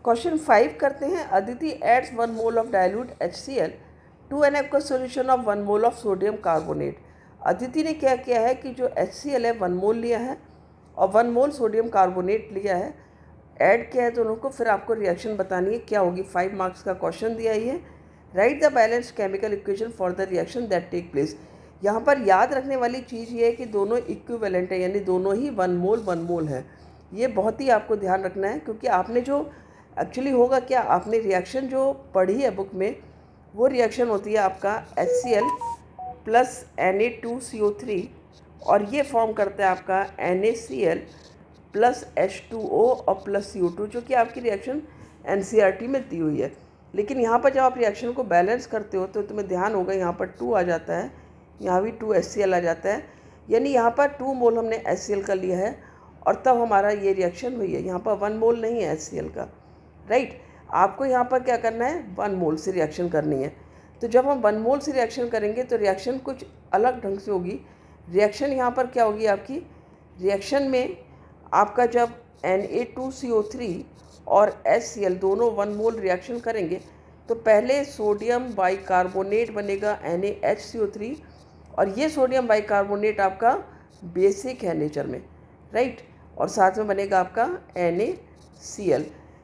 Question 5 करते हैं। Aditi adds 1 mole of dilute HCl to an aqueous solution of 1 mole of sodium carbonate. Aditi ने क्या किया है कि जो HCl है 1 मोल लिया है और 1 मोल सोडियम कार्बोनेट लिया है, ऐड किया है दोनों को। फिर आपको रिएक्शन बतानी है क्या होगी। 5 मार्क्स का क्वेश्चन दिया ही है। Write the balanced chemical equation for the reaction that take place. यहाँ पर याद रखने वाली चीज़ ये है कि दोनों इक्विवेलेंट है, यानी दोनों ही 1 मोल है। ये बहुत ही आपको ध्यान रखना है, क्योंकि आपने जो एक्चुअली होगा क्या, आपने रिएक्शन जो पढ़ी है बुक में, वो रिएक्शन होती है आपका HCl प्लस Na2CO3 और ये फॉर्म करता है आपका NaCl प्लस H2O और प्लस CO2, जो कि आपकी रिएक्शन NCERT में दी हुई है। लेकिन यहाँ पर जब आप रिएक्शन को बैलेंस करते हो तो तुम्हें ध्यान होगा यहाँ पर 2 आ जाता है, यहाँ भी 2 HCl आ जाता है, यानी यहाँ पर 2 मोल हमने HCl का लिया है और तब हमारा ये रिएक्शन हुई है। यहाँ पर 1 मोल नहीं है HCl का। राइट, आपको यहाँ पर क्या करना है, 1 मोल से रिएक्शन करनी है। तो जब हम 1 मोल से रिएक्शन करेंगे तो रिएक्शन कुछ अलग ढंग से होगी। रिएक्शन यहाँ पर क्या होगी आपकी, रिएक्शन में आपका जब Na2CO3 और HCl दोनों 1 मोल रिएक्शन करेंगे तो पहले सोडियम बाइकार्बोनेट बनेगा NaHCO3, और ये सोडियम बाइकार्बोनेट आपका बेसिक है नेचर में। राइट, और साथ में बनेगा आपका NaCl।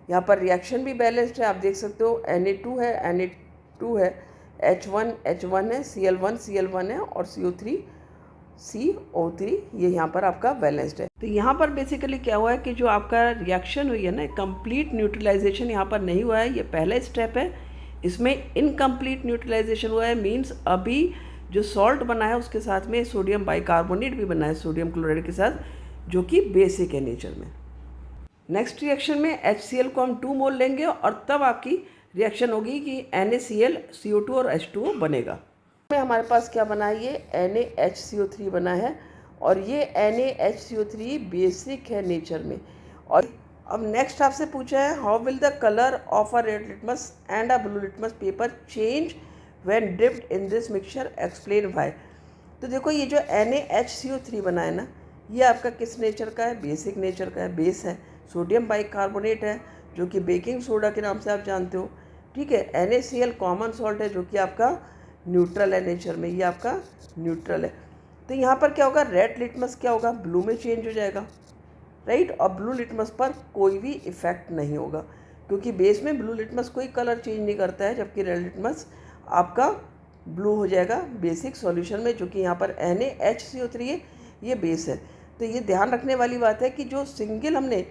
यहाँ पर रिएक्शन भी बैलेंस्ड है, आप देख सकते हो। Na2 है, H1 है, Cl1 है और CO3 ये यहाँ पर आपका बैलेंस्ड है। तो यहाँ पर बेसिकली क्या हुआ है कि जो आपका रिएक्शन हुई है ना, कंप्लीट न्यूट्रलाइजेशन यहाँ पर नहीं हुआ है। ये पहला स्टेप है, इसमें इनकम्प्लीट न्यूट्रलाइजेशन हुआ है। मीन्स अभी जो सॉल्ट बना है उसके साथ में सोडियम बाइकार्बोनेट भी बना है सोडियम क्लोराइड के साथ, जो कि बेसिक है नेचर में। नेक्स्ट रिएक्शन में HCl को हम 2 मोल लेंगे और तब आपकी रिएक्शन होगी कि NaCl, CO2 और H2O बनेगा। में हमारे पास क्या बना है, ये NaHCO3 बना है और ये NaHCO3 बेसिक है नेचर में। और अब नेक्स्ट आपसे पूछा है, how will the colour of a red litmus and a blue litmus paper change when dipped in this mixture, explain why. तो देखो ये जो NaHCO3 बना है ना, ये आपका किस नेचर का है, बेसिक नेचर का है, बेस है। सोडियम बाइकार्बोनेट है जो कि बेकिंग सोडा के नाम से आप जानते हो। ठीक है, NaCl कॉमन सॉल्ट है जो कि आपका न्यूट्रल है नेचर में, ये आपका न्यूट्रल है। तो यहाँ पर क्या होगा, रेड लिटमस क्या होगा, ब्लू में चेंज हो जाएगा। राइट, और ब्लू लिटमस पर कोई भी इफेक्ट नहीं होगा, क्योंकि बेस में ब्लू लिटमस कोई कलर चेंज नहीं करता है, जबकि रेड लिटमस आपका ब्लू हो जाएगा बेसिक सॉल्यूशन में, जो कि यहाँ पर NaHCO3 है, ये बेस है। तो ये ध्यान रखने वाली बात है कि जो सिंगल हमने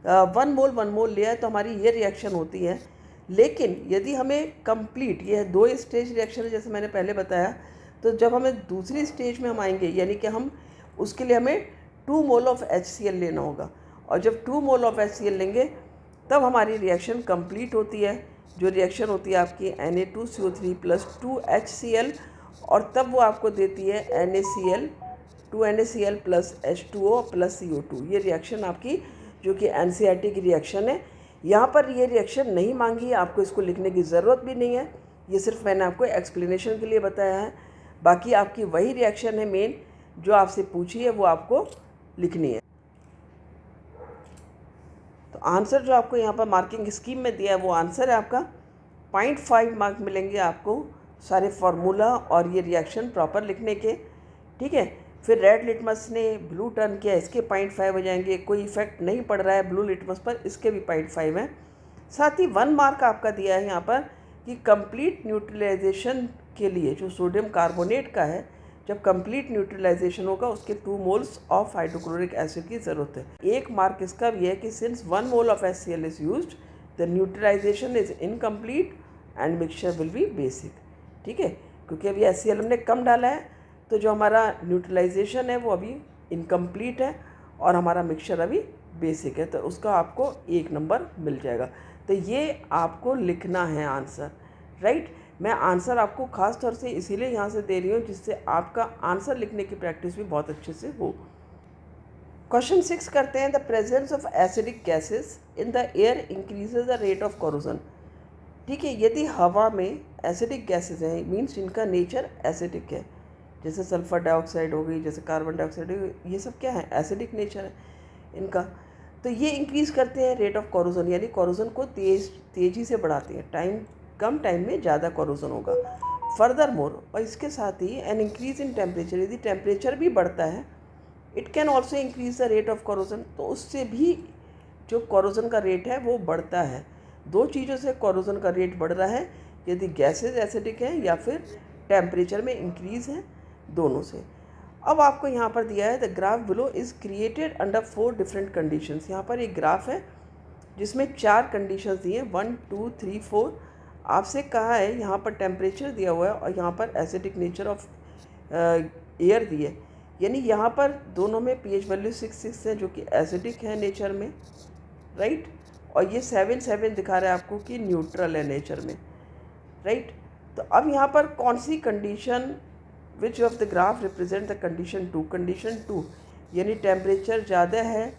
1 मोल लिया है तो हमारी ये रिएक्शन होती है। लेकिन यदि हमें कंप्लीट, ये 2 स्टेज रिएक्शन है जैसे मैंने पहले बताया, तो जब हमें दूसरी स्टेज में हम आएंगे, यानी कि हम उसके लिए हमें 2 मोल ऑफ HCl लेना होगा, और जब 2 मोल ऑफ HCl लेंगे तब हमारी रिएक्शन कंप्लीट होती है। जो रिएक्शन होती है आपकी Na2CO3 प्लस 2HCl, और तब वो आपको देती है NaCl plus H2O plus CO2। ये रिएक्शन आपकी जो कि NCERT की रिएक्शन है। यहाँ पर ये रिएक्शन नहीं मांगी है, आपको इसको लिखने की ज़रूरत भी नहीं है, ये सिर्फ मैंने आपको एक्सप्लेनेशन के लिए बताया है। बाकी आपकी वही रिएक्शन है मेन जो आपसे पूछी है, वो आपको लिखनी है। तो आंसर जो आपको यहाँ पर मार्किंग स्कीम में दिया है वो आंसर है आपका। 0.5 मार्क मिलेंगे आपको सारे फार्मूला और ये रिएक्शन प्रॉपर लिखने के। ठीक है, फिर रेड लिटमस ने ब्लू टर्न किया, इसके 0.5 हो जाएंगे। कोई इफेक्ट नहीं पड़ रहा है ब्लू लिटमस पर, इसके भी 0.5 है। साथ ही 1 मार्क आपका दिया है यहाँ पर कि कंप्लीट न्यूट्रलाइजेशन के लिए जो सोडियम कार्बोनेट का है, जब कंप्लीट न्यूट्रलाइजेशन होगा उसके 2 मोल्स ऑफ हाइड्रोक्लोरिक एसिड की ज़रूरत है। 1 मार्क इसका भी है कि since 1 mole of HCl is used, the neutralization is incomplete and mixture will be basic. ठीक है, क्योंकि अभी HCl हमने कम डाला है, तो जो हमारा न्यूट्रलाइजेशन है वो अभी इनकम्प्लीट है और हमारा मिक्सचर अभी बेसिक है, तो उसका आपको 1 नंबर मिल जाएगा। तो ये आपको लिखना है आंसर। राइट, मैं आंसर आपको ख़ास तौर से इसीलिए यहाँ से दे रही हूँ जिससे आपका आंसर लिखने की प्रैक्टिस भी बहुत अच्छे से हो। क्वेश्चन 6 करते हैं, the presence of acidic gases in the air increases the rate of corrosion. ठीक है, यदि हवा में एसिडिक गैसेज हैं, मीन्स इनका नेचर एसिडिक है, जैसे सल्फ़र डाइऑक्साइड हो गई, जैसे कार्बन डाइऑक्साइड हो गई, ये सब क्या है, एसिडिक नेचर है इनका। तो ये इंक्रीज़ करते हैं रेट ऑफ कोरोजन, यानी कोरोजन को तेज़ी से बढ़ाते हैं। कम टाइम में ज़्यादा कोरोजन होगा। फर्दर मोर, और इसके साथ ही एन इंक्रीज इन टेम्परेचर, यदि टेम्परेचर भी बढ़ता है, it can also increase the rate of corrosion, तो उससे भी जो कोरोजन का रेट है वो बढ़ता है। दो चीज़ों से कोरोजन का रेट बढ़ रहा है, यदि गैसेज एसिडिक हैं या फिर टेम्परेचर में इंक्रीज़ है, दोनों से। अब आपको यहाँ पर दिया है the graph below is created under 4 different conditions. यहाँ पर एक ग्राफ है जिसमें 4 कंडीशंस दिए हैं, 1, 2, 3, 4। आपसे कहा है यहाँ पर टेम्परेचर दिया हुआ है और यहाँ पर एसिडिक नेचर ऑफ एयर दी है, यानी यहाँ पर दोनों में pH वैल्यू 6 है जो कि एसिडिक है नेचर में, राइट। और ये 7 दिखा रहा है आपको कि न्यूट्रल है नेचर में, राइट। तो अब यहाँ पर कौन सी condition, which of the graph represent the condition 2, condition 2 यानी टेम्परेचर ज़्यादा है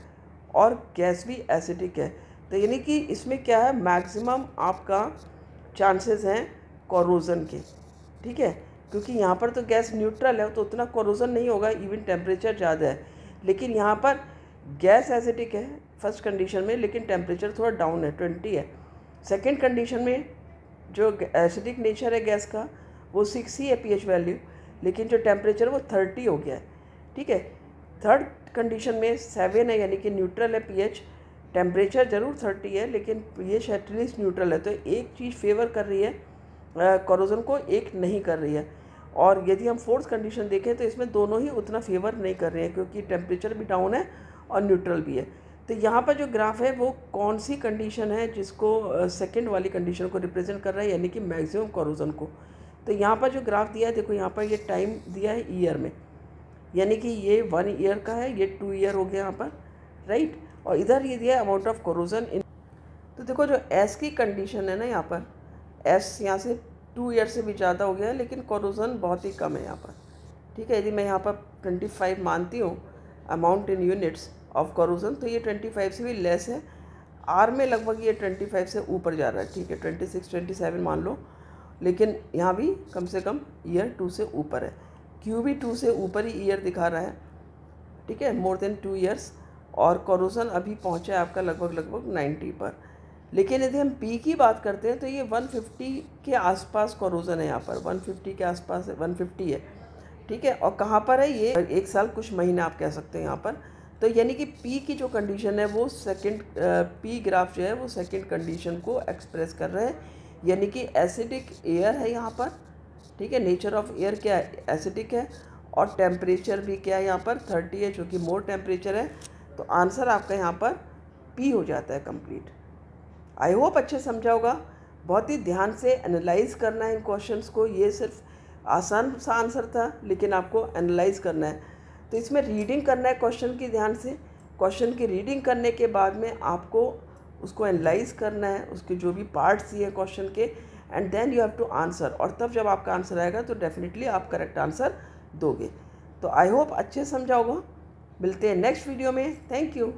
और गैस भी एसिडिक है। तो यानी कि इसमें क्या है, मैक्सिमम आपका चांसेस हैं कोरोजन के, ठीक है, क्योंकि यहाँ पर तो गैस न्यूट्रल है तो उतना कोरोजन नहीं होगा, इवन टेम्परेचर ज़्यादा है। लेकिन यहाँ पर गैस एसिडिक है फर्स्ट कंडीशन में, लेकिन टेम्परेचर थोड़ा डाउन है, 20 है। सेकेंड कंडीशन में जो एसिडिक नेचर है गैस का वो 6 ही है pH वैल्यू, लेकिन जो टेम्परेचर वो 30 हो गया है, ठीक है। थर्ड कंडीशन में 7 है, यानी कि न्यूट्रल है pH, टेम्परेचर ज़रूर 30 है लेकिन pH एटलीस्ट न्यूट्रल है। तो एक चीज़ फेवर कर रही है कोरोजन को, एक नहीं कर रही है। और यदि हम फोर्थ कंडीशन देखें तो इसमें दोनों ही उतना फेवर नहीं कर रहे हैं, क्योंकि टेम्परेचर भी डाउन है और न्यूट्रल भी है। तो यहाँ पर जो ग्राफ है वो कौन सी कंडीशन है जिसको सेकंड वाली कंडीशन को रिप्रेजेंट कर रहा है, यानी कि मैक्सिमम कोरोजन को। तो यहाँ पर जो ग्राफ दिया है, देखो यहाँ पर ये टाइम दिया है ईयर में, यानी कि ये 1 ईयर का है, ये 2 ईयर हो गया यहाँ पर, राइट। और इधर ये दिया है अमाउंट ऑफ कोरोजन इन। तो देखो जो एस की कंडीशन है ना, यहाँ पर एस यहाँ से 2 ईयर से भी ज़्यादा हो गया है, लेकिन कोरोजन बहुत ही कम है यहाँ पर, ठीक है। यदि मैं यहाँ पर 25 मानती हूँ amount in units of corrosion, तो ये 25 से भी लेस है। आर में लगभग ये 25 से ऊपर जा रहा है, ठीक है, 26, 27 मान लो, लेकिन यहाँ भी कम से कम ईयर 2 से ऊपर है। क्यू भी 2 से ऊपर ही ईयर दिखा रहा है, ठीक है, मोर देन 2 ईयर्स। और कोरोजन अभी पहुँचा है आपका लगभग 90 पर। लेकिन यदि हम पी की बात करते हैं तो ये 150 के आसपास कोरोजन है, यहाँ पर 150 के आसपास है, 150 है, ठीक है। और कहाँ पर है ये, 1 साल कुछ महीने आप कह सकते हैं यहाँ पर। तो यानी कि पी की जो कंडीशन है वो सेकंड, पी ग्राफ जो है वो सेकंड कंडीशन को एक्सप्रेस कर रहे हैं, यानी कि एसिडिक एयर है यहाँ पर, ठीक है। नेचर ऑफ एयर क्या है, एसिडिक है, और टेम्परेचर भी क्या है यहाँ पर 30 है, जो कि मोर टेम्परेचर है। तो आंसर आपका यहाँ पर पी हो जाता है कंप्लीट। आई होप अच्छे समझा होगा। बहुत ही ध्यान से एनालाइज करना है इन क्वेश्चंस को। ये सिर्फ आसान सा आंसर था, लेकिन आपको एनालाइज करना है। तो इसमें रीडिंग करना है क्वेश्चन की ध्यान से। क्वेश्चन की रीडिंग करने के बाद में आपको उसको एनालाइज करना है, उसके जो भी पार्ट्स दिए क्वेश्चन के, and then you have to answer. और तब जब आपका आंसर आएगा तो डेफिनेटली आप करेक्ट आंसर दोगे। तो आई होप अच्छे समझा होगा। मिलते हैं नेक्स्ट वीडियो में। Thank you.